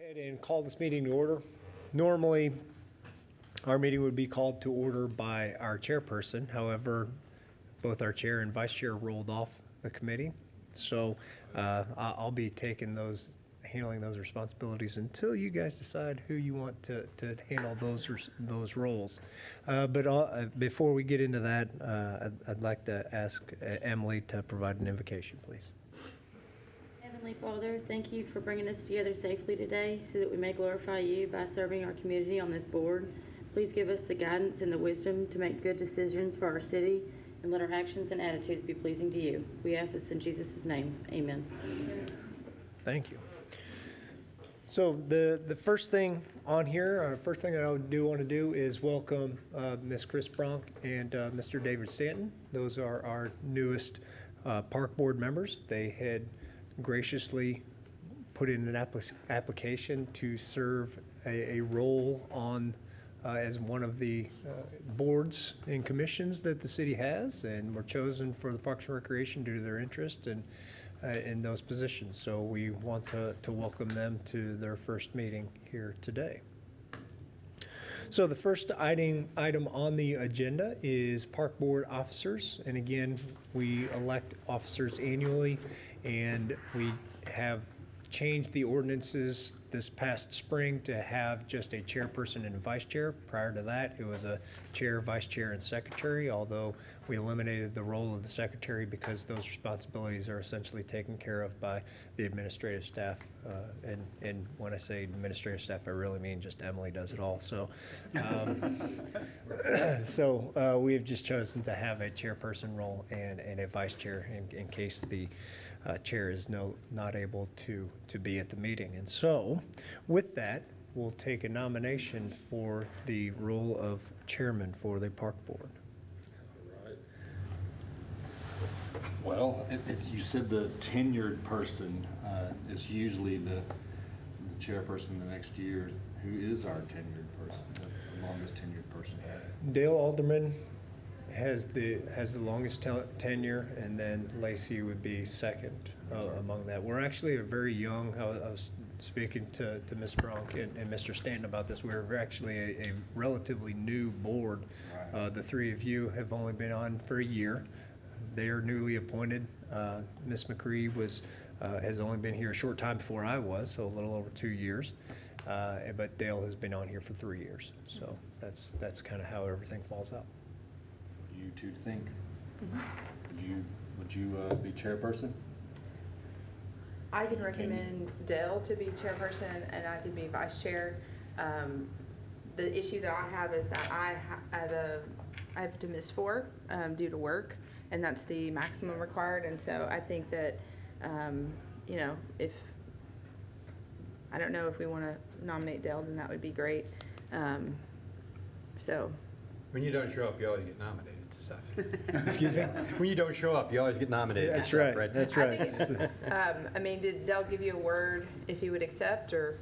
ahead and call this meeting to order. Normally, our meeting would be called to order by our chairperson. However, both our chair and vice chair rolled off the committee. So I'll be handling those responsibilities until you guys decide who you want to handle those roles. Before we get into that, I'd like to ask Emily to provide an invocation, please. Heavenly Father, thank you for bringing us together safely today so that we may glorify you by serving our community on this board. Please give us the guidance and the wisdom to make good decisions for our city and let our actions and attitudes be pleasing to you. We ask this in Jesus' name. Amen. Thank you. So the first thing on here, or first thing that I do want to do is welcome Ms. Krys Bronk and Mr. David Stanton. Those are our newest park board members. They had graciously put in an application to serve a role on as one of the boards and commissions that the city has, and were chosen for the Parks and Recreation due to their interest in those positions. So we want to welcome them to their first meeting here today. So the first item on the agenda is Park Board officers. And again, we elect officers annually, and we have changed the ordinances this past spring to have just a chairperson and a vice chair. Prior to that, it was a chair, vice chair, and secretary, although we eliminated the role of the secretary because those responsibilities are essentially taken care of by the administrative staff. And when I say administrative staff, I really mean just Emily does it all. So, we have just chosen to have a chairperson role and a vice chair in case the chair is not able to be at the meeting. And so with that, we'll take a nomination for the role of chairman for the park board. Right. Well, you said the tenured person is usually the chairperson the next year. Who is our tenured person, the longest tenured person? Dale Alderman has the longest tenure, and then Lacey would be second among that. We're actually a very young, I was speaking to Ms. Bronk and Mr. Stanton about this, we're actually a relatively new board. Right. The three of you have only been on for a year. They are newly appointed. Ms. McCree has only been here a short time before I was, so a little over 2 years. But Dale has been on here for 3 years. So that's kind of how everything falls out. You two think? Mm-hmm. Would you be chairperson? I can recommend Dale to be chairperson, and I can be vice chair. The issue that I have is that I have to miss 4 due to work, and that's the maximum required. And so I think that if I don't know if we want to nominate Dale, then that would be great. So when you don't show up, you always get nominated. Excuse me? When you don't show up, you always get nominated. That's right. That's right. Did Dale give you a word if he would accept, or?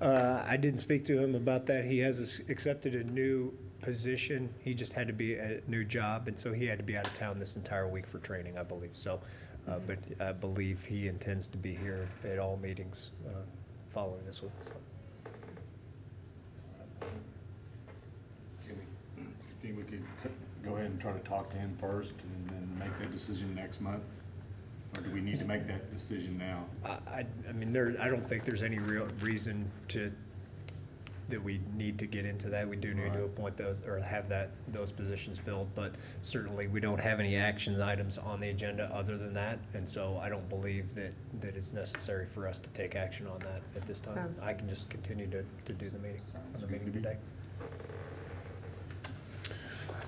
I didn't speak to him about that. He has accepted a new position. He just had to be a new job, and so he had to be out of town this entire week for training, I believe. So, but I believe he intends to be here at all meetings following this one. So. You think we could go ahead and try to talk to him first and then make that decision next month? Or do we need to make that decision now? I mean, I don't think there's any real reason that we need to get into that. We do need to appoint those or have those positions filled, but certainly we don't have any action items on the agenda other than that, and so I don't believe that it's necessary for us to take action on that at this time. I can just continue to do the meeting today.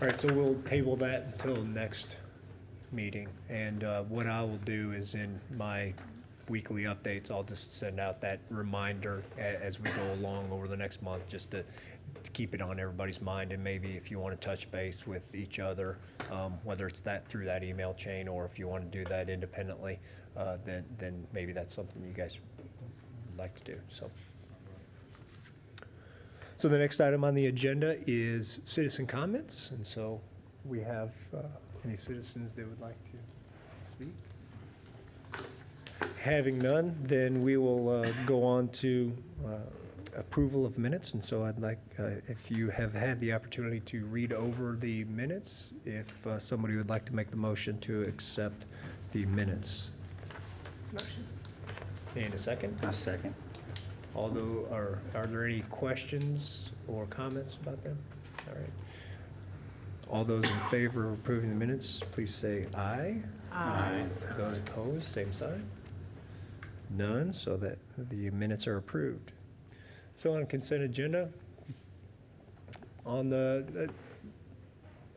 All right, so we'll table that until next meeting. And what I will do is in my weekly updates, I'll just send out that reminder as we go along over the next month, just to keep it on everybody's mind. And maybe if you want to touch base with each other, whether it's through that email chain, or if you want to do that independently, then maybe that's something you guys would like to do. So the next item on the agenda is citizen comments, and so we have any citizens that would like to speak? Having none, then we will go on to approval of minutes. And so I'd like, if you have had the opportunity to read over the minutes, if somebody would like to make the motion to accept the minutes. Motion. And a second? A second. Although, are there any questions or comments about them? All right. All those in favor of approving the minutes, please say aye. Aye. Those opposed, same sign. None, so that the minutes are approved. So on consent agenda, on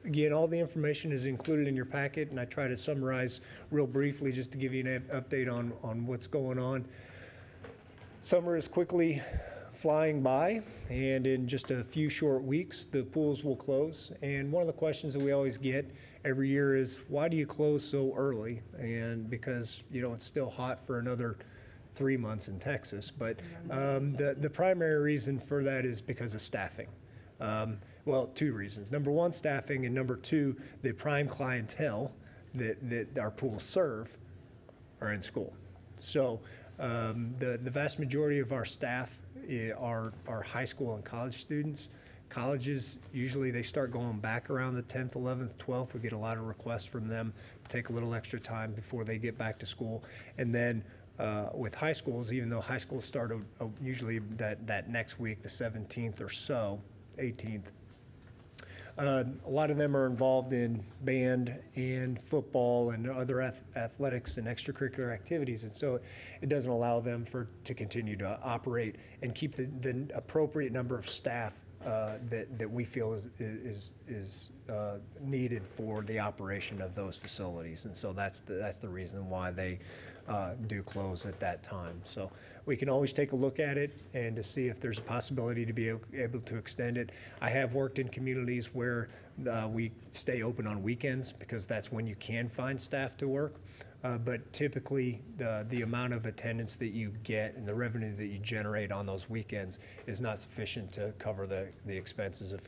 again, all the information is included in your packet, and I try to summarize real briefly just to give you an update on what's going on. Summer is quickly flying by, and in just a few short weeks, the pools will close. And one of the questions that we always get every year is, why do you close so early? And because, it's still hot for another 3 months in Texas. But the primary reason for that is because of staffing. Well, 2 reasons. Number 1, staffing, and number 2, the prime clientele that our pools serve are in school. So the vast majority of our staff are high school and college students. Colleges, usually they start going back around the 10th, 11th, 12th. We get a lot of requests from them to take a little extra time before they get back to school. And then with high schools, even though high schools start usually that next week, the 17th or so, 18th, a lot of them are involved in band and football and other athletics and extracurricular activities, and so it doesn't allow them to continue to operate and keep the appropriate number of staff that we feel is needed for the operation of those facilities. And so that's the reason why they do close at that time. So we can always take a look at it and to see if there's a possibility to be able to extend it. I have worked in communities where we stay open on weekends because that's when you can find staff to work. But typically, the amount of attendance that you get and the revenue that you generate on those weekends is not sufficient to cover the expenses of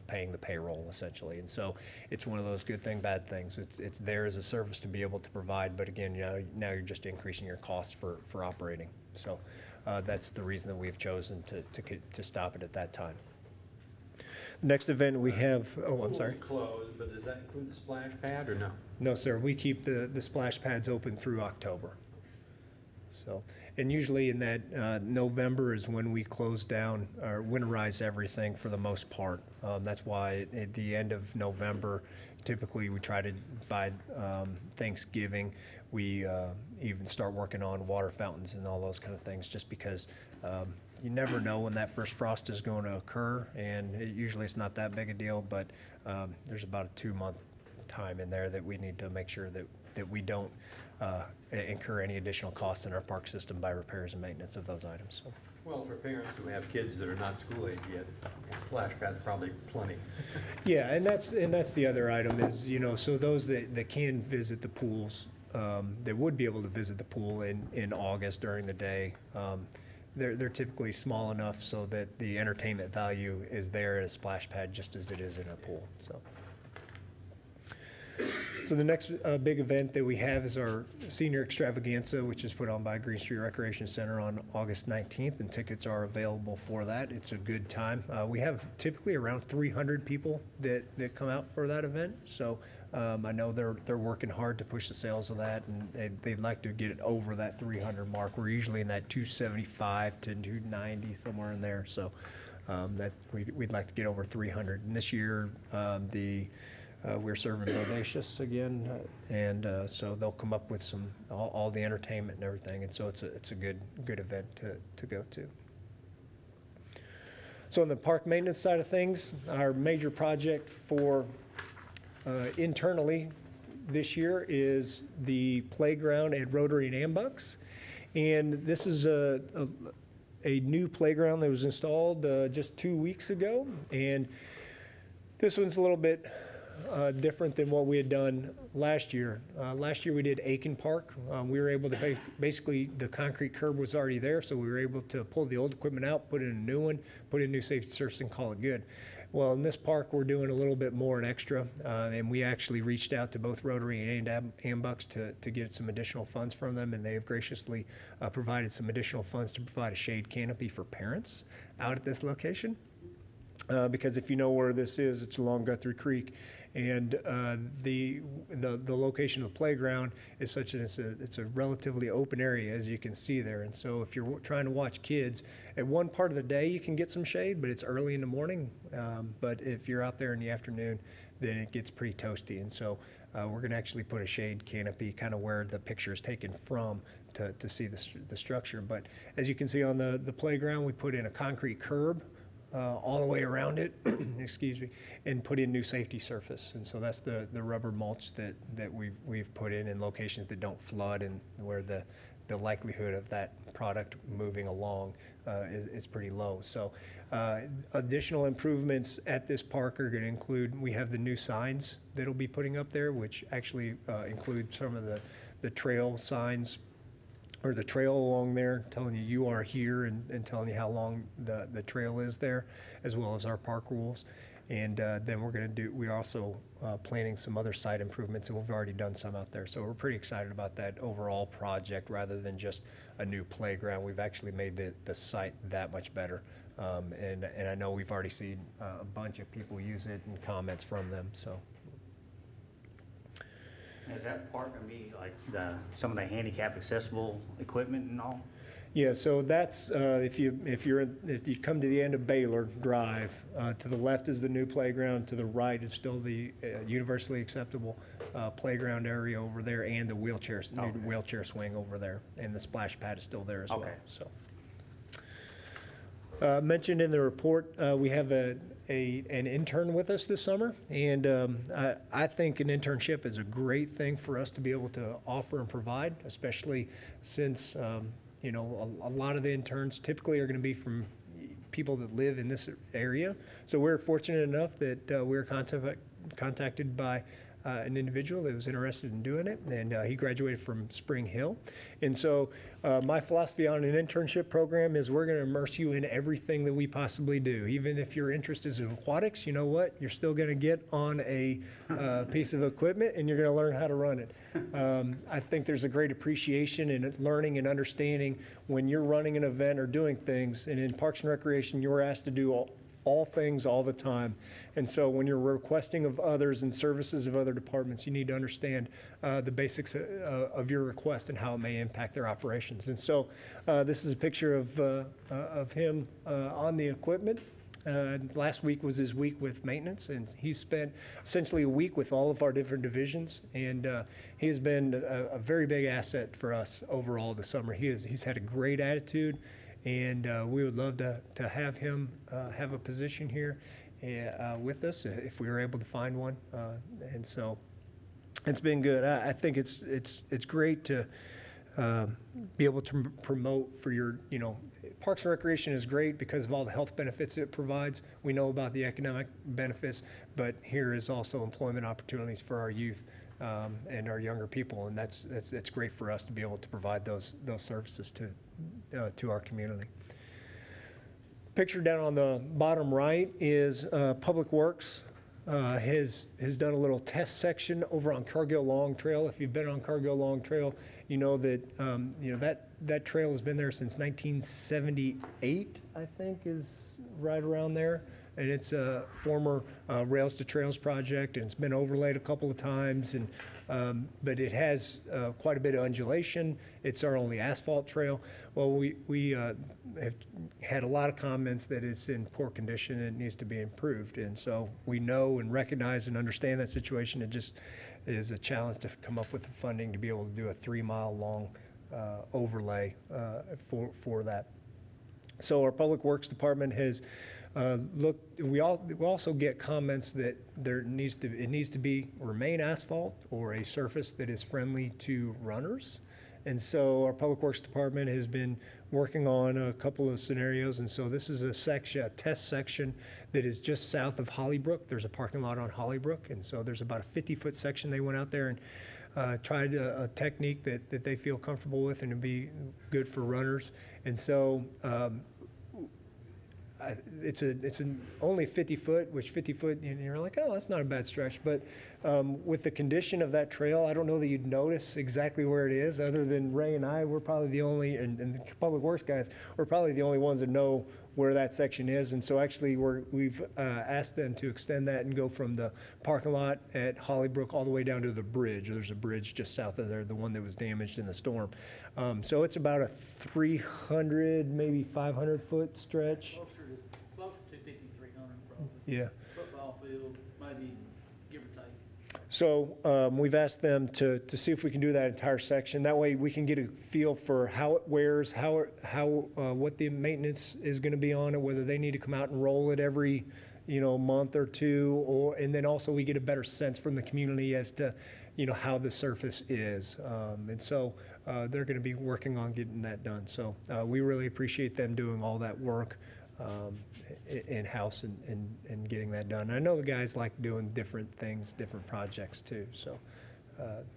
paying the payroll, essentially. And so it's one of those good thing, bad things. It's there as a service to be able to provide, but again, now you're just increasing your costs for operating. So that's the reason that we've chosen to stop it at that time. Next event we have, I'm sorry. Closed, but does that include the splash pad or no? No, sir. We keep the splash pads open through October. So, and usually in that November is when we close down or winterize everything for the most part. That's why at the end of November, typically we try to, by Thanksgiving, we even start working on water fountains and all those kind of things, just because you never know when that first frost is going to occur, and usually it's not that big a deal, but there's about a 2-month time in there that we need to make sure that we don't incur any additional costs in our park system by repairs and maintenance of those items. So. Well, for parents who have kids that are not school age yet, a splash pad's probably plenty. Yeah, and that's the other item is, so those that can visit the pools, that would be able to visit the pool in August during the day, they're typically small enough so that the entertainment value is there at a splash pad just as it is in a pool. So the next big event that we have is our senior extravaganza, which is put on by Green Street Recreation Center on August 19th, and tickets are available for that. It's a good time. We have typically around 300 people that come out for that event. So I know they're working hard to push the sales of that, and they'd like to get it over that 300 mark. We're usually in that 275 to 290, somewhere in there. So that we'd like to get over 300. And this year, we're serving Bodacious again, and so they'll come up with all the entertainment and everything, and so it's a good event to go to. So on the park maintenance side of things, our major project for internally this year is the playground at Rotary and Ambucks, and this is a new playground that was installed just 2 weeks ago, and this one's a little bit different than what we had done last year. Last year we did Aiken Park. We were able to basically, the concrete curb was already there, so we were able to pull the old equipment out, put in a new one, put in new safety surface, and call it good. Well, in this park, we're doing a little bit more and extra, and we actually reached out to both Rotary and Ambucks to get some additional funds from them, and they have graciously provided some additional funds to provide a shade canopy for parents out at this location. Because if you know where this is, it's along Guthrie Creek, and the location of the playground is such that it's a relatively open area, as you can see there. And so if you're trying to watch kids, at one part of the day you can get some shade, but it's early in the morning. But if you're out there in the afternoon, then it gets pretty toasty. And so we're going to actually put a shade canopy kind of where the picture is taken from to see the structure. But as you can see on the playground, we put in a concrete curb all the way around it, excuse me, and put in new safety surface. And so that's the rubber mulch that we've put in locations that don't flood and where the likelihood of that product moving along is pretty low. So additional improvements at this park are going to include, we have the new signs that'll be putting up there, which actually include some of the trail signs, or the trail along there, telling you are here and telling you how long the trail is there, as well as our park rules. And then we're also planning some other site improvements, and we've already done some out there. So we're pretty excited about that overall project rather than just a new playground. We've actually made the site that much better. And I know we've already seen a bunch of people use it and comments from them, so. Is that part gonna be like some of the handicap accessible equipment and all? Yeah, so that's, if you come to the end of Baylor Drive, to the left is the new playground, to the right is still the universally acceptable playground area over there, and the new wheelchair swing over there, and the splash pad is still there as well, Okay. so. Mentioned in the report, we have an intern with us this summer, and I think an internship is a great thing for us to be able to offer and provide, especially since a lot of the interns typically are going to be from people that live in this area. So we're fortunate enough that we were contacted by an individual that was interested in doing it, and he graduated from Spring Hill. And so my philosophy on an internship program is we're going to immerse you in everything that we possibly do. Even if your interest is in aquatics, you know what? You're still going to get on a piece of equipment, and you're going to learn how to run it. I think there's a great appreciation in learning and understanding when you're running an event or doing things. And in Parks and Recreation, you're asked to do all things all the time. And so when you're requesting of others and services of other departments, you need to understand the basics of your request and how it may impact their operations. And so this is a picture of him on the equipment. Last week was his week with maintenance, and he spent essentially a week with all of our different divisions, and he has been a very big asset for us overall this summer. He's had a great attitude, and we would love to have him have a position here with us if we were able to find one. And so it's been good. I think it's great to be able to promote for your, Parks and Recreation is great because of all the health benefits it provides. We know about the economic benefits, but here is also employment opportunities for our youth and our younger people, and that's great for us to be able to provide those services to our community. Picture down on the bottom right is Public Works has done a little test section over on Cargill Long Trail. If you've been on Cargill Long Trail, you know that that trail has been there since 1978, I think, is right around there. And it's a former Rails to Trails project, and it's been overlaid a couple of times, but it has quite a bit of undulation. It's our only asphalt trail. Well, we have had a lot of comments that it's in poor condition and it needs to be improved. And so we know and recognize and understand that situation. It just is a challenge to come up with the funding to be able to do a 3-mile long overlay for that. So our Public Works Department has we also get comments that it needs to remain asphalt or a surface that is friendly to runners. And so our Public Works Department has been working on a couple of scenarios. And so this is a test section that is just south of Hollybrook. There's a parking lot on Hollybrook. And so there's about a 50-foot section they went out there and tried a technique that they feel comfortable with and to be good for runners. And so it's only 50 foot, which 50 foot, and you're like, oh, that's not a bad stretch. But with the condition of that trail, I don't know that you'd notice exactly where it is, other than Ray and I. We're probably the only, and the public works guys, we're probably the only ones that know where that section is. And so actually we've asked them to extend that and go from the parking lot at Hollybrook all the way down to the bridge. There's a bridge just south of there, the one that was damaged in the storm. So it's about a 300, maybe 500 foot stretch. Closer to 250, 300 probably. Yeah. Football field, maybe give or take. So we've asked them to see if we can do that entire section. That way we can get a feel for how it wears, what the maintenance is going to be on it, whether they need to come out and roll it every, month or two, and then also we get a better sense from the community as to, how the surface is. And so they're going to be working on getting that done. So we really appreciate them doing all that work in-house and getting that done. I know the guys like doing different things, different projects too. So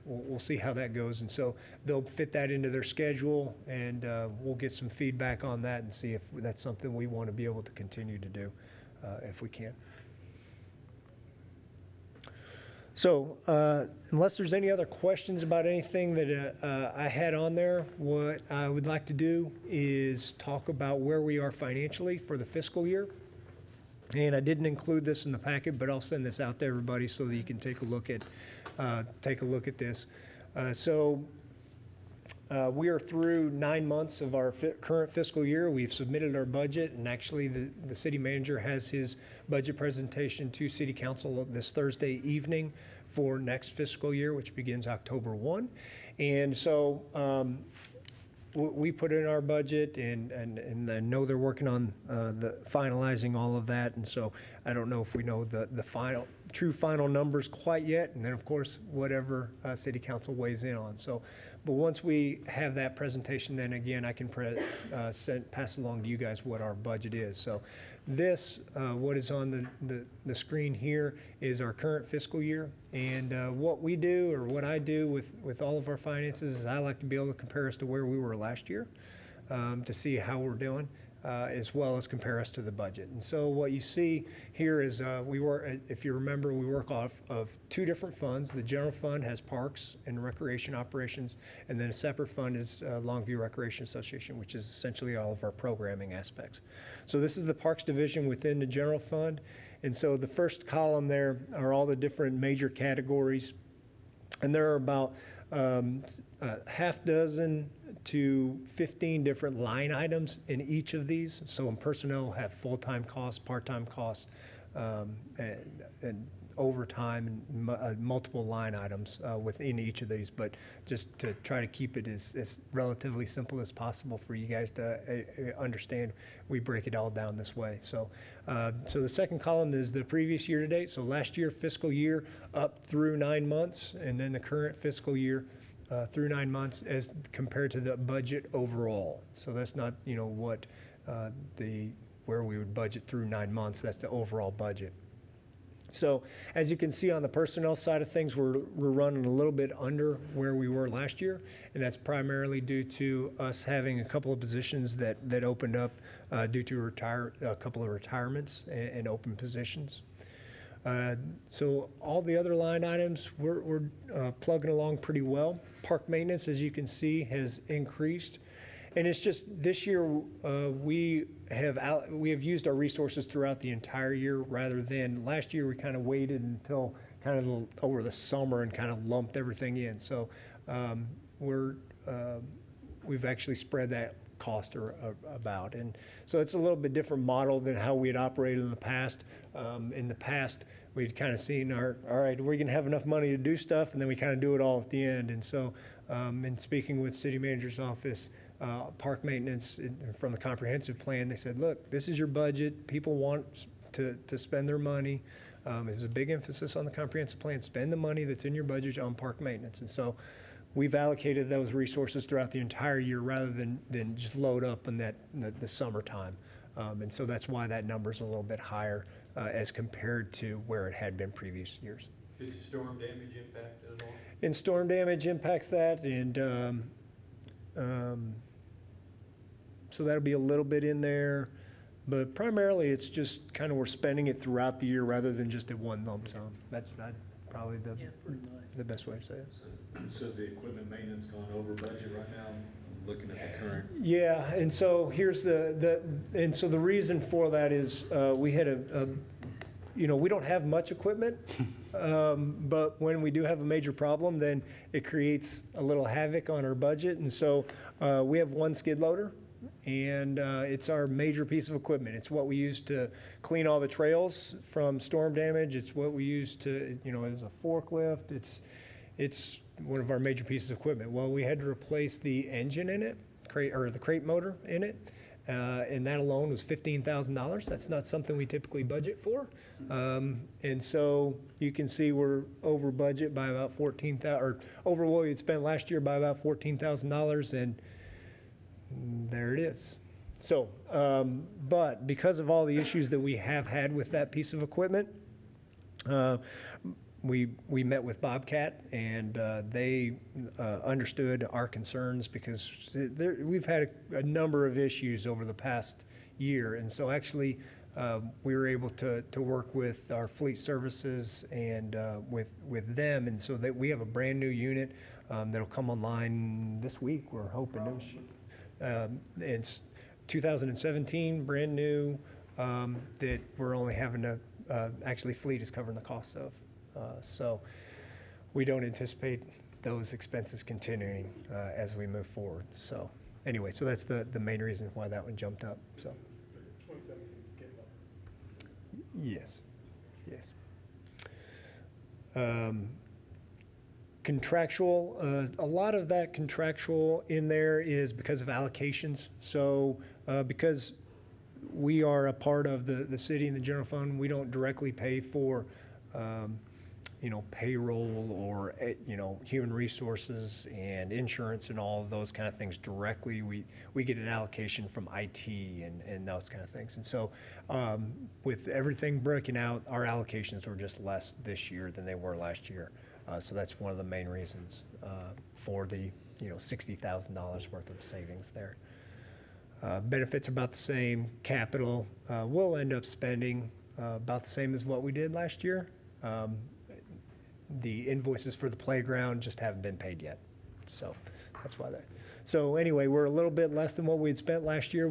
we'll see how that goes. And so they'll fit that into their schedule, and we'll get some feedback on that and see if that's something we want to be able to continue to do if we can. So unless there's any other questions about anything that I had on there, what I would like to do is talk about where we are financially for the fiscal year. And I didn't include this in the packet, but I'll send this out to everybody so that you can take a look at this. We are through 9 months of our current fiscal year. We've submitted our budget, and actually the city manager has his budget presentation to City Council this Thursday evening for next fiscal year, which begins October 1. And so we put in our budget, and I know they're working on finalizing all of that. And so I don't know if we know the true final numbers quite yet. And then, of course, whatever City Council weighs in on. So, but once we have that presentation, then again, I can pass along to you guys what our budget is. So this, what is on the screen here, is our current fiscal year. And what we do, or what I do with all of our finances, is I like to be able to compare us to where we were last year to see how we're doing, as well as compare us to the budget. And so what you see here is if you remember, we work off of two different funds. The general fund has parks and recreation operations, and then a separate fund is Longview Recreation Association, which is essentially all of our programming aspects. So this is the parks division within the general fund. And so the first column there are all the different major categories, and there are about half dozen to 15 different line items in each of these. So in personnel, have full-time costs, part-time costs, and overtime, and multiple line items within each of these. But just to try to keep it as relatively simple as possible for you guys to understand, we break it all down this way. So the second column is the previous year to date. So last year, fiscal year, up through 9 months, and then the current fiscal year through 9 months as compared to the budget overall. So that's not, where we would budget through 9 months. That's the overall budget. So as you can see on the personnel side of things, we're running a little bit under where we were last year, and that's primarily due to us having a couple of positions that opened up due to a couple of retirements and open positions. So all the other line items, we're plugging along pretty well. Park maintenance, as you can see, has increased. And it's just this year we have used our resources throughout the entire year, rather than last year we kind of waited until kind of over the summer and kind of lumped everything in. So we've actually spread that cost about. And so it's a little bit different model than how we had operated in the past. In the past, we'd kind of seen all right, we're going to have enough money to do stuff, and then we kind of do it all at the end. And so in speaking with city manager's office, park maintenance from the comprehensive plan, they said, look, this is your budget. People want to spend their money. There's a big emphasis on the comprehensive plan. Spend the money that's in your budget on park maintenance. And so we've allocated those resources throughout the entire year rather than just load up in the summertime. And so that's why that number's a little bit higher as compared to where it had been previous years. Did the storm damage impact it at all? And storm damage impacts that, and so that'll be a little bit in there. But primarily, it's just kind of we're spending it throughout the year rather than just at one lump sum. That's probably Yeah, pretty much. the best way to say it. So has the equipment maintenance gone over budget right now, looking at the current? Yeah, and so here's and so the reason for that is we had we don't have much equipment, but when we do have a major problem, then it creates a little havoc on our budget. And so we have one skid loader, and it's our major piece of equipment. It's what we use to clean all the trails from storm damage. It's what we use to, as a forklift. It's one of our major pieces of equipment. Well, we had to replace the engine in it, the crate motor in it, and that alone was $15,000. That's not something we typically budget for. And so you can see we're over budget by about $14,000, or over what we had spent last year by about $14,000, and there it is. So, but because of all the issues that we have had with that piece of equipment, we met with Bobcat, and they understood our concerns because we've had a number of issues over the past year. And so actually, we were able to work with our fleet services and with them. And so that we have a brand new unit that'll come online this week. We're hoping. It's 2017, brand new, that we're only having to, actually fleet is covering the cost of. So we don't anticipate those expenses continuing as we move forward. So anyway, so that's the main reason why that one jumped up. So 2017 skid loader. Yes. Contractual, a lot of that contractual in there is because of allocations. So because we are a part of the city and the general fund, we don't directly pay for payroll or, human resources and insurance and all of those kind of things directly. We get an allocation from IT and those kind of things. And so with everything broken out, our allocations were just less this year than they were last year. So that's one of the main reasons for the, $60,000 worth of savings there. Benefits are about the same. Capital, we'll end up spending about the same as what we did last year. The invoices for the playground just haven't been paid yet. So that's why that. So anyway, we're a little bit less than what we had spent last year.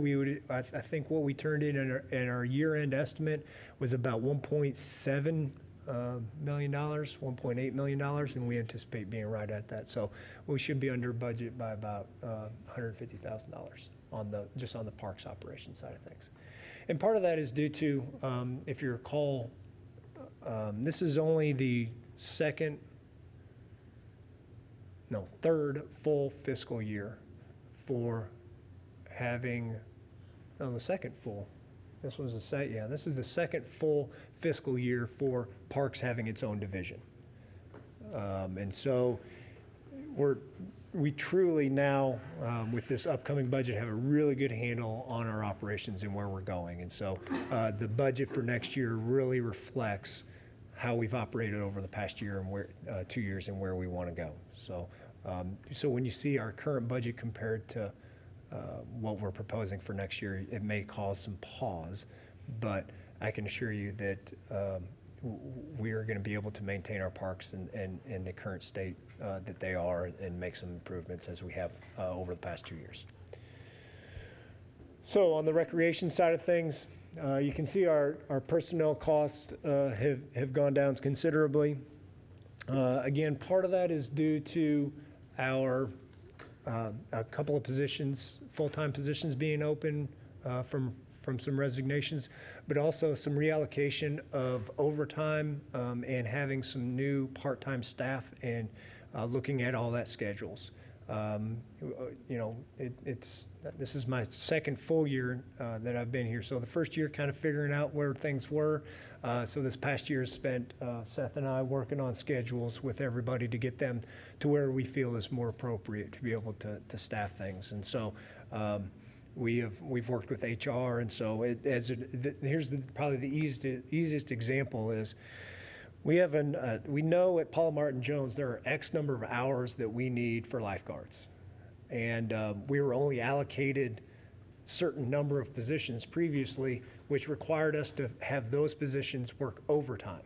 I think what we turned in our year-end estimate was about $1.7 million, $1.8 million, and we anticipate being right at that. So we should be under budget by about $150,000 on the parks operation side of things. And part of that is due to, if you recall, this is only the third full fiscal year for having, the second full. This was this is the second full fiscal year for parks having its own division. And so we truly now, with this upcoming budget, have a really good handle on our operations and where we're going. And so the budget for next year really reflects how we've operated over the past year and where 2 years and where we want to go. So, so when you see our current budget compared to what we're proposing for next year, it may cause some pause, but I can assure you that we are going to be able to maintain our parks in the current state that they are and make some improvements as we have over the past 2 years. So on the recreation side of things, you can see our personnel costs have gone down considerably. Again, part of that is due to a couple of positions, full-time positions being open from some resignations, but also some reallocation of overtime and having some new part-time staff and looking at all that schedules. This is my second full year that I've been here. So the first year kind of figuring out where things were. So this past year is spent, Seth and I working on schedules with everybody to get them to where we feel is more appropriate to be able to staff things. And so we've worked with HR. And so here's probably the easiest example is we know at Paul Martin Jones there are X number of hours that we need for lifeguards. And we were only allocated certain number of positions previously, which required us to have those positions work overtime.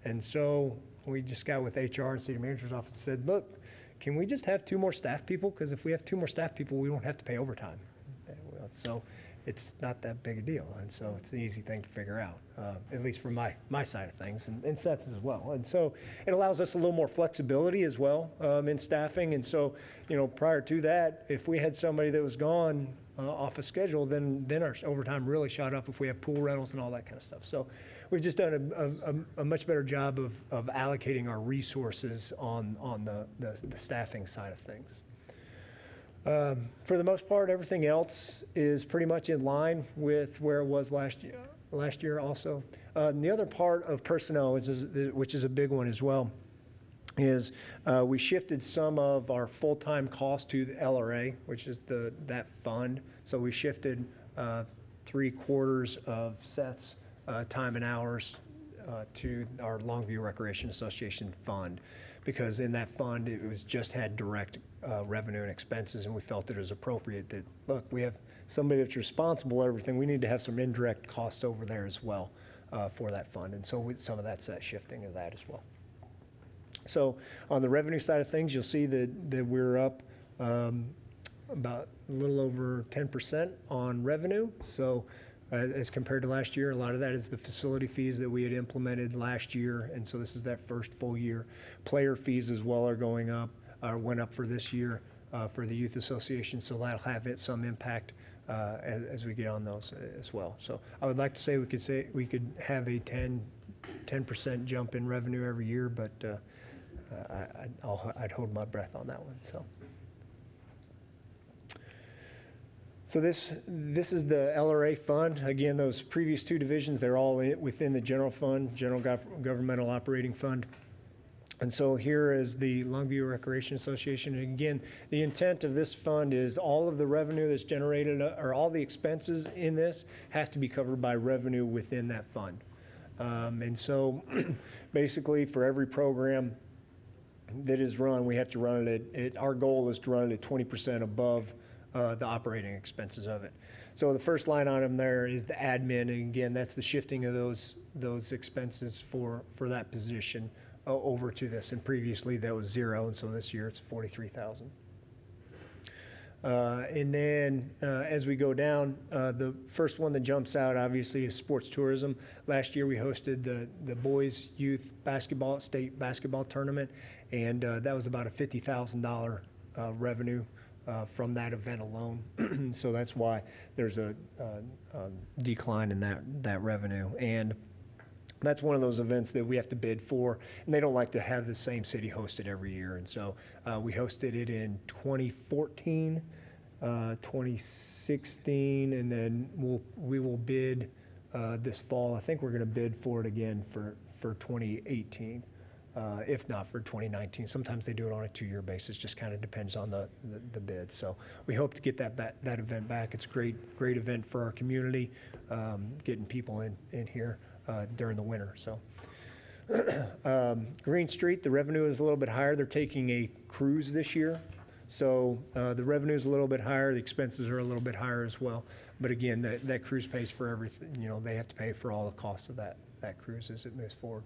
And so we just got with HR and city manager's office and said, look, can we just have 2 more staff people? Because if we have 2 more staff people, we won't have to pay overtime. Well, so it's not that big a deal. And so it's an easy thing to figure out, at least from my side of things and Seth's as well. And so it allows us a little more flexibility as well in staffing. And so, prior to that, if we had somebody that was gone off a schedule, then our overtime really shot up if we have pool rentals and all that kind of stuff. So we've just done a much better job of allocating our resources on the staffing side of things. For the most part, everything else is pretty much in line with where it was last year also. And the other part of personnel, which is a big one as well, is we shifted some of our full-time costs to the LRA, which is that fund. So we shifted 3/4 of Seth's time and hours to our Longview Recreation Association fund, because in that fund it was just had direct revenue and expenses, and we felt that it was appropriate that, look, we have somebody that's responsible for everything, we need to have some indirect costs over there as well for that fund, and so some of that's that shifting of that as well. So on the revenue side of things, you'll see that we're up about a little over 10% on revenue. So as compared to last year, a lot of that is the facility fees that we had implemented last year, and so this is that first full year. Player fees as well are going up, went up for this year for the Youth Association, so that'll have some impact as we get on those as well. So I would like to say we could have a 10% jump in revenue every year, but I'd hold my breath on that one. So this is the LRA fund. Again, those previous 2 divisions, they're all within the general fund, General Governmental Operating Fund. And so here is the Longview Recreation Association. And again, the intent of this fund is all of the revenue that's generated, or all the expenses in this, have to be covered by revenue within that fund. And so basically for every program that is run, we have to run it our goal is to run it at 20% above the operating expenses of it. So the first line item there is the admin, and again, that's the shifting of those expenses for that position over to this. And previously that was 0, and so this year it's 43,000. And then as we go down, the first one that jumps out obviously is sports tourism. Last year we hosted the boys youth basketball state basketball tournament, and that was about a $50,000 revenue from that event alone. So that's why there's a decline in that revenue. And that's one of those events that we have to bid for, and they don't like to have the same city host it every year. And so we hosted it in 2014, 2016, and then we will bid this fall. I think we're going to bid for it again for 2018. If not for 2019. Sometimes they do it on a 2-year basis, just kind of depends on the bid. So we hope to get that event back. It's a great event for our community, getting people in here during the winter. So Green Street, the revenue is a little bit higher. They're taking a cruise this year. So the revenue is a little bit higher. The expenses are a little bit higher as well. But again, that cruise pays for everything. They have to pay for all the costs of that cruise as it moves forward.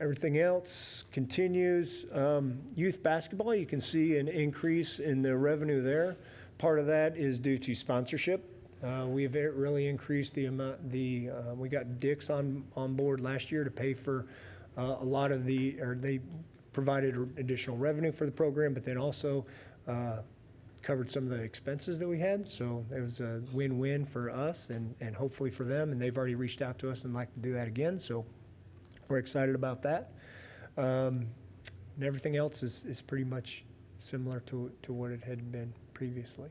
Everything else continues. Youth basketball, you can see an increase in the revenue there. Part of that is due to sponsorship. We've really increased the amount. We got Dick's on board last year to pay for a lot of they provided additional revenue for the program, but then also covered some of the expenses that we had. So it was a win-win for us and hopefully for them, and they've already reached out to us and like to do that again. So we're excited about that. And everything else is pretty much similar to what it had been previously.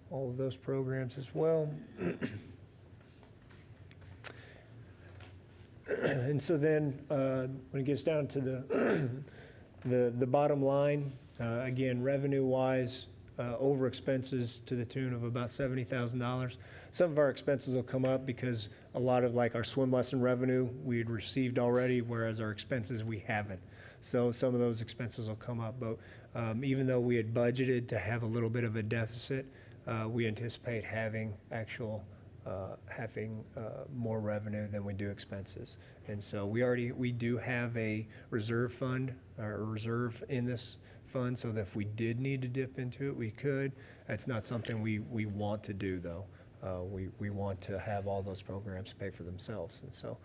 All of those programs as well. And so then when it gets down to the bottom line, again, revenue-wise, over expenses to the tune of about $70,000. Some of our expenses will come up because a lot of like our swim lesson revenue we had received already, whereas our expenses we haven't. So some of those expenses will come up, but even though we had budgeted to have a little bit of a deficit, we anticipate having more revenue than we do expenses. And so we do have a reserve fund or a reserve in this fund so that if we did need to dip into it, we could. That's not something we want to do though. We want to have all those programs pay for themselves. And so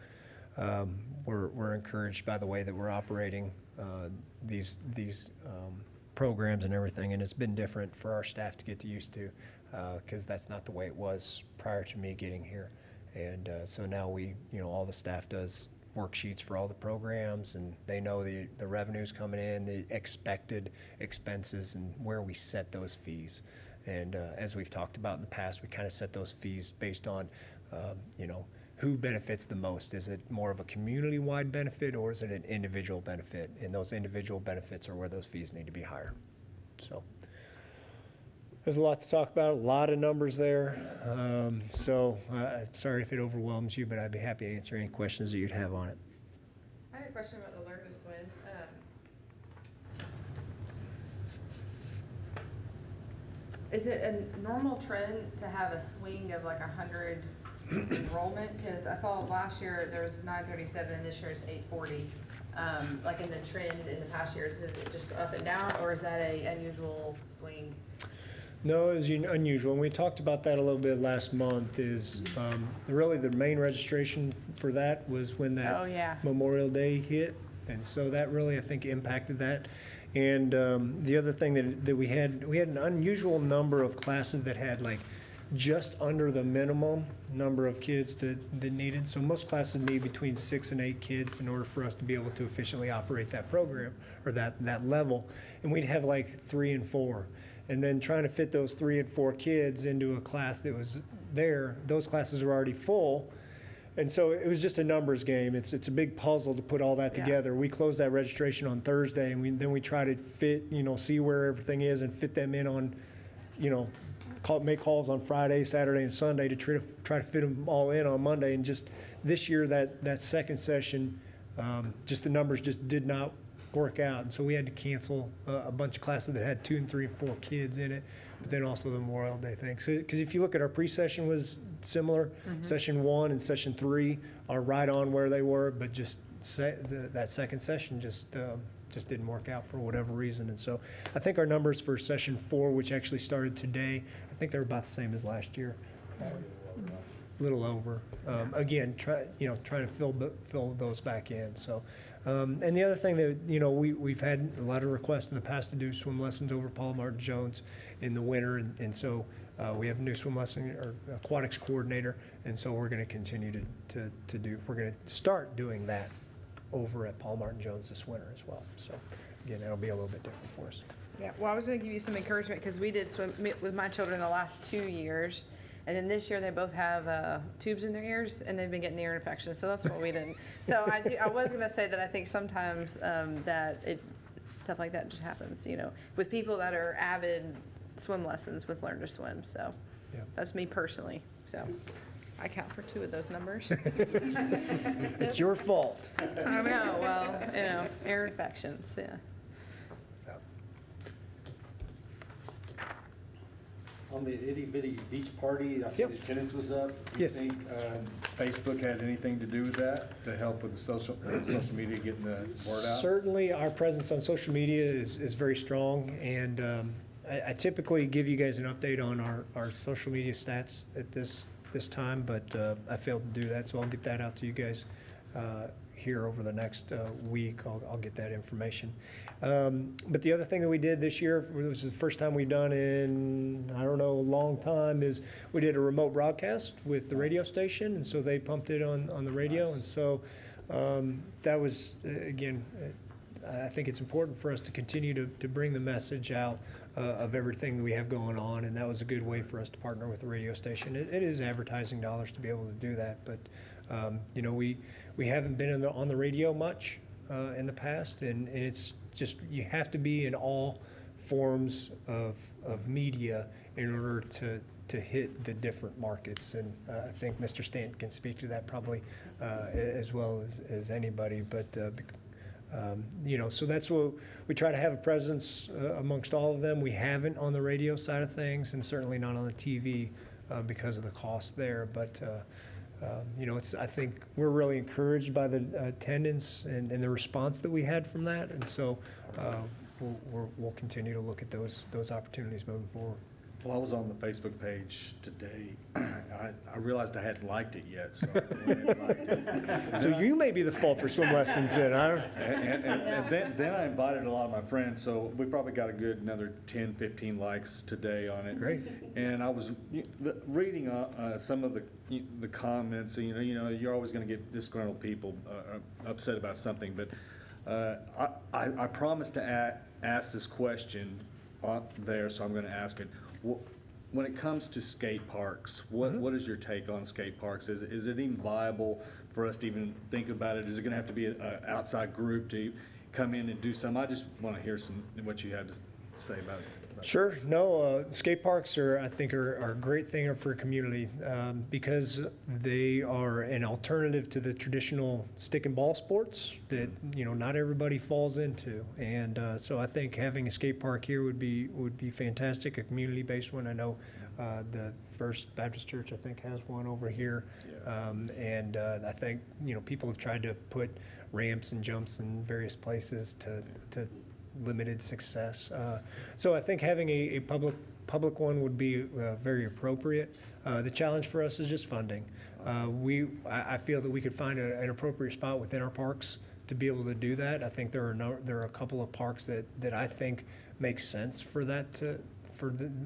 we're encouraged by the way that we're operating these programs and everything. And it's been different for our staff to get used to because that's not the way it was prior to me getting here. And so now all the staff does worksheets for all the programs, and they know the revenues coming in, the expected expenses, and where we set those fees. And as we've talked about in the past, we kind of set those fees based on, who benefits the most. Is it more of a community-wide benefit, or is it an individual benefit? And those individual benefits are where those fees need to be higher. So there's a lot to talk about, a lot of numbers there. Sorry if it overwhelms you, but I'd be happy to answer any questions that you'd have on it. I have a question about the Learn to Swim. Is it a normal trend to have a swing of like 100 enrollment? Because I saw last year there was 937, this year is 840. Like in the trend in the past years, does it just go up and down, or is that a unusual swing? No, it was unusual. And we talked about that a little bit last month is really the main registration for that was when that Oh, yeah. Memorial Day hit. And so that really, I think, impacted that. And the other thing that we had an unusual number of classes that had like just under the minimum number of kids that needed. So most classes need between 6 and 8 kids in order for us to be able to efficiently operate that program or that level. And we'd have like 3 and 4. And then trying to fit those 3 and 4 kids into a class that was there, those classes were already full. And so it was just a numbers game. It's a big puzzle to put all that Yeah. together. We closed that registration on Thursday, and then we try to fit, see where everything is and fit them in on, make calls on Friday, Saturday, and Sunday to try to fit them all in on Monday. And just this year, that second session, just the numbers just did not work out. And so we had to cancel a bunch of classes that had 2 and 3 and 4 kids in it, but then also the Memorial Day thing. So, because if you look at our pre-session was similar, session 1 and session 3 are right on where they were, but just that second session just didn't work out for whatever reason. And so I think our numbers for session 4, which actually started today, I think they're about the same as last year. A little over. Again, trying to fill those back in. So, and the other thing that we've had a lot of requests in the past to do swim lessons over Paul Martin Jones in the winter, and so we have a new swim lesson or aquatics coordinator, and so we're going to continue to do. We're going to start doing that over at Paul Martin Jones this winter as well. So again, that'll be a little bit different for us. Yeah, well, I was going to give you some encouragement because we did swim with my children the last 2 years. And then this year they both have tubes in their ears and they've been getting ear infections. So that's what we did. So I was going to say that I think sometimes stuff like that just happens, with people that are avid swim lessons with Learn to Swim. So Yeah. that's me personally. So I count for 2 of those numbers. It's your fault. I know, well, ear infections, yeah. So, On the itty bitty beach party, I see Yep. the attendance was up. Do Yes. you think Facebook had anything to do with that, to help with the social media getting the word out? Certainly, our presence on social media is very strong, and I typically give you guys an update on our social media stats at this time, but I failed to do that, so I'll get that out to you guys here over the next week. I'll get that information. But the other thing that we did this year, which is the first time we've done in, I don't know, a long time, is we did a remote broadcast with the radio station, and so they pumped it on the radio. Nice. And so that was, again, I think it's important for us to continue to bring the message out of everything that we have going on, and that was a good way for us to partner with the radio station. It is advertising dollars to be able to do that, but we haven't been on the radio much in the past, and it's just, you have to be in all forms of media in order to hit the different markets. And I think Mr. Stanton can speak to that probably as well as anybody. But, so that's what we try to have a presence amongst all of them. We haven't on the radio side of things, and certainly not on the TV because of the cost there. But, I think we're really encouraged by the attendance and the response that we had from that. And so we'll continue to look at those opportunities moving forward. Well, I was on the Facebook page today. I realized I hadn't liked it yet, so I went and liked it. So you may be the fault for swim lessons then. And then I invited a lot of my friends, so we probably got a good another 10, 15 likes today on it. Great. And I was reading some of the comments. You're always going to get disgruntled people upset about something, but I promised to ask this question there, so I'm going to ask it. When it comes to skate parks, what is your take on skate parks? Is it even viable for us to even think about it? Is it going to have to be an outside group to come in and do something? I just want to hear what you had to say about it. Sure. No, skate parks I think are a great thing for a community because they are an alternative to the traditional stick and ball sports that not everybody falls into. And so I think having a skate park here would be fantastic. A community-based one. I know the First Baptist Church I think has one over here, and I think people have tried to put ramps and jumps in various places to limited success. So I think having a public one would be very appropriate. The challenge for us is just funding. I feel that we could find an appropriate spot within our parks to be able to do that. I think there are a couple of parks that I think make sense for the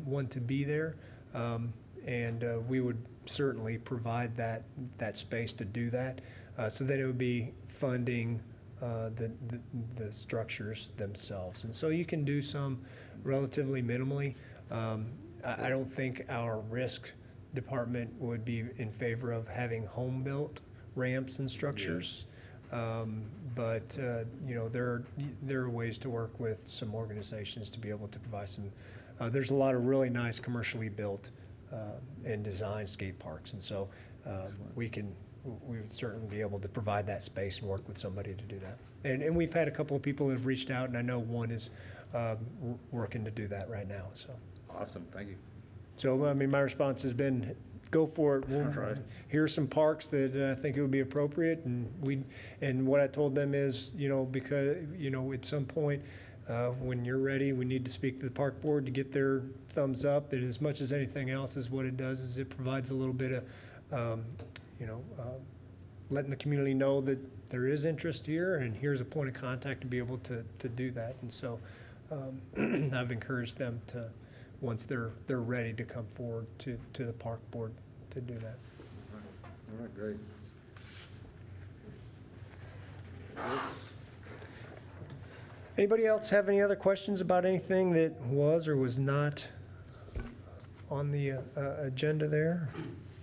one to be there, and we would certainly provide that space to do that. So then it would be funding the structures themselves. And so you can do some relatively minimally. I don't think our risk department would be in favor of having home-built ramps and structures. But there are ways to work with some organizations to be able to provide some. There's a lot of really nice commercially built and designed skate parks. And so we would certainly be able to provide that space and work with somebody to do that. And we've had a couple of people who have reached out, and I know one is working to do that right now. So Awesome, thank you. So my response has been, go for it. Right. Here are some parks that I think it would be appropriate, and what I told them is, because at some point when you're ready, we need to speak to the park board to get their thumbs up. And as much as anything else, is what it does is it provides a little bit of letting the community know that there is interest here, and here's a point of contact to be able to do that. And so I've encouraged them to, once they're ready, to come forward to the park board to do that. All right, great. Anybody else have any other questions about anything that was or was not on the agenda there?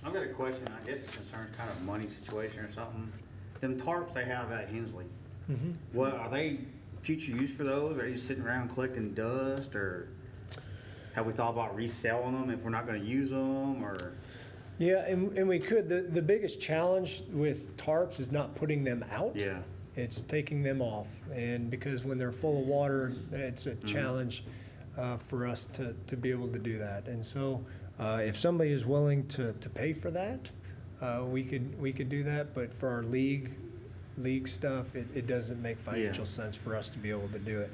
I've got a question, I guess it concerns kind of a money situation or something. Them tarps they have at Hensley, Mm-hmm. what, are they future use for those? Are they just sitting around collecting dust, or have we thought about reselling them if we're not gonna use them, or? Yeah, and we could. The biggest challenge with tarps is not putting them out. Yeah. It's taking them off, and because when they're full of water, it's a challenge for us to be able to do that. And so if somebody is willing to pay for that, we could do that. But for our league stuff, it doesn't make financial sense for us to be able to do it.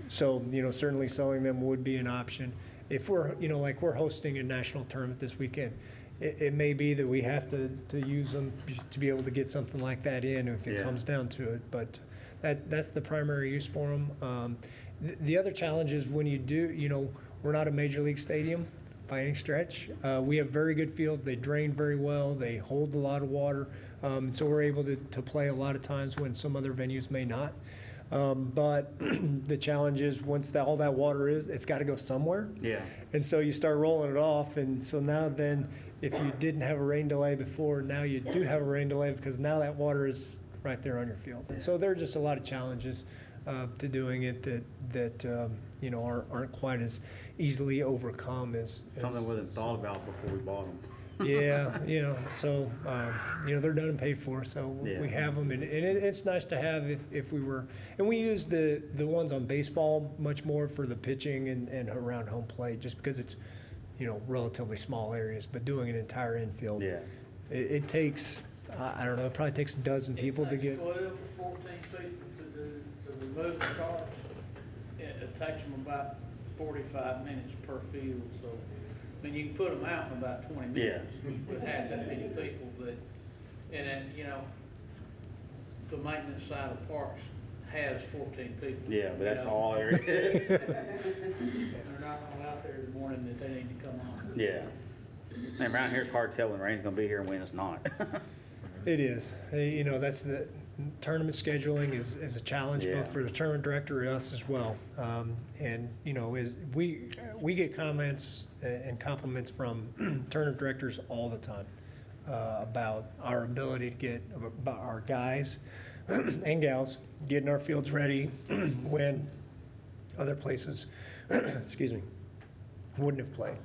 So certainly selling them would be an option. If we're like we're hosting a national tournament this weekend, it may be that we have to use them to be able to get something like that in if it comes down to it. But that's the primary use for them. The other challenge is when you do, we're not a major league stadium by any stretch. We have very good fields. They drain very well. They hold a lot of water. So we're able to play a lot of times when some other venues may not. But the challenge is once all that water it's got to go somewhere. Yeah. And so you start rolling it off. And so now then, if you didn't have a rain delay before, now you do have a rain delay because now that water is right there on your field. And so there are just a lot of challenges to doing it that you know, aren't quite as easily overcome as. Something wasn't thought about before we bought them. Yeah, you know, so, you know, they're done and paid for, so Yeah. we have them, and it's nice to have if we were, and we use the ones on baseball much more for the pitching and around home plate, just because it's, you know, relatively small areas, but doing an entire infield. Yeah. It takes, I don't know, it probably takes a dozen people to get. It takes 12 to 14 people to remove the cards. It takes them about 45 minutes per field, so, I mean, you can put them out in about 20 minutes. With half that many people, but, and then, you know, the maintenance side of parks has 14 people. Yeah, but that's you know. all there is. And they're not going out there in the morning that they need to come on. Yeah. Man, around here, it's hard to tell when rain's gonna be here and when it's not. It is. You know, that's the tournament scheduling is a challenge Yeah. both for the tournament director and us as well. And, you know, we get comments and compliments from tournament directors all the time about our ability to get, about our guys and gals getting our fields ready when other places, excuse me, wouldn't have played.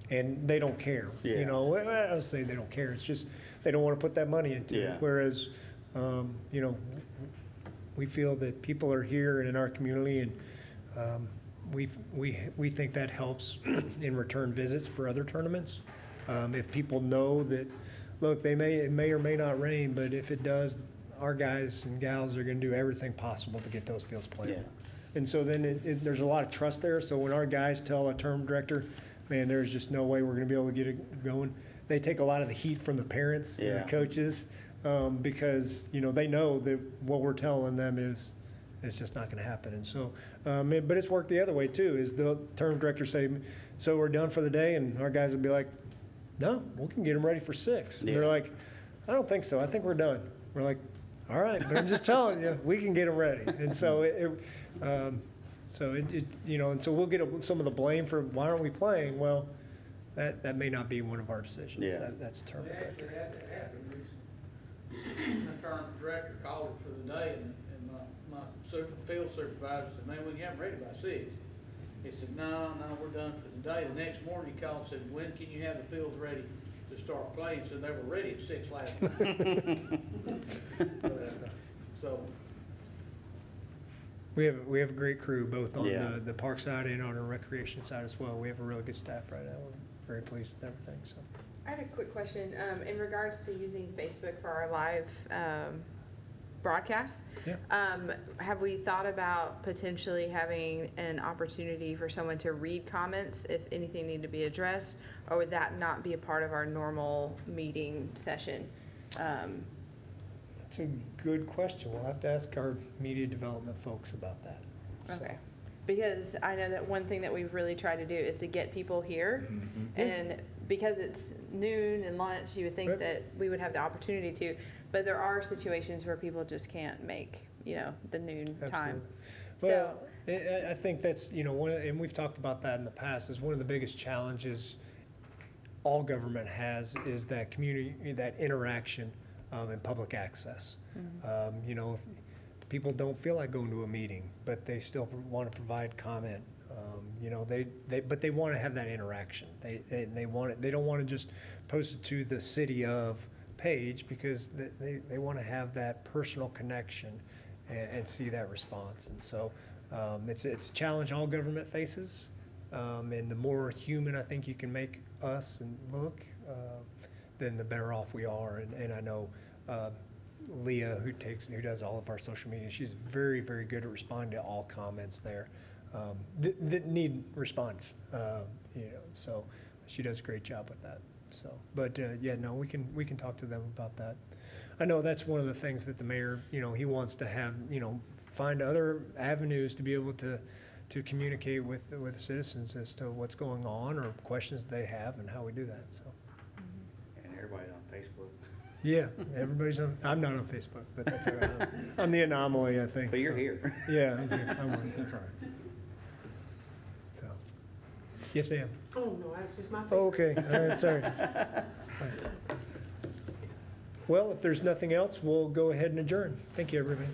And they don't care, Yeah. you know, I was saying they don't care, it's just, they don't want to put that money into it. Yeah. Whereas, you know, we feel that people are here and in our community, and we think that helps in return visits for other tournaments. If people know that, look, it may or may not rain, but if it does, our guys and gals are gonna do everything possible to get those fields played. Yeah. And so then there's a lot of trust there, so when our guys tell a tournament director, man, there's just no way we're gonna be able to get it going, they take a lot of the heat from the parents and Yeah. the coaches, because, you know, they know that what we're telling them is, it's just not gonna happen. And so, but it's worked the other way too, is the tournament director say, so we're done for the day, and our guys will be like, no, we can get them ready for 6. And they're Yeah. like, I don't think so, I think we're done. We're like, all right, but I'm just telling you, we can get them ready. And so so it, you know, and so we'll get some of the blame for why aren't we playing? Well, that may not be one of our decisions. Yeah. That's a We tournament actually director. had that happen recently. The tournament director called it for the day, and my field supervisor said, man, we can have them ready by 6. He said, no, we're done for the day. The next morning he called and said, when can you have the fields ready to start playing? So they were ready at 6 last night. So, We have a great crew, both on Yeah. the park side and on the recreation side as well. We have a really good staff right now. We're very pleased with everything, so. I had a quick question, in regards to using Facebook for our live, broadcasts. Yeah. Have we thought about potentially having an opportunity for someone to read comments if anything needed to be addressed? Or would that not be a part of our normal meeting session? That's a good question. We'll have to ask our media development folks about that. So, Okay. Because I know that one thing that we've really tried to do is to get people here. And because it's noon and lunch, you would think Right. that we would have the opportunity to, but there are situations where people just can't make, you know, the noon time. Well, I think that's, you know, and we've talked about that in the past, is one of the biggest challenges all government has is that community, that interaction and public access. You know, people don't feel like going to a meeting, but they still want to provide comment. You know, but they want to have that interaction. They want it. They don't want to just post it to the city of page, because they want to have that personal connection and see that response. And so it's a challenge all government faces. And the more human I think you can make us and look, then the better off we are. And I know Leah, who does all of our social media, she's very, very good at responding to all comments there that need response. You know, so she does a great job with that. So, but yeah, no, we can talk to them about that. I know that's one of the things that the mayor, you know, he wants to have, you know, find other avenues to be able to communicate with citizens as to what's going on or questions they have and how we do that. So. And everybody's on Facebook. Yeah, everybody's on. I'm not on Facebook, but that's all right. I'm the anomaly, I think. But you're here. Yeah, I'm here. I'm on. That's right. So, yes, ma'am. Oh, no, that's just my Oh, favorite. okay. All right, sorry. All right. Well, if there's nothing else, we'll go ahead and adjourn. Thank you, everybody.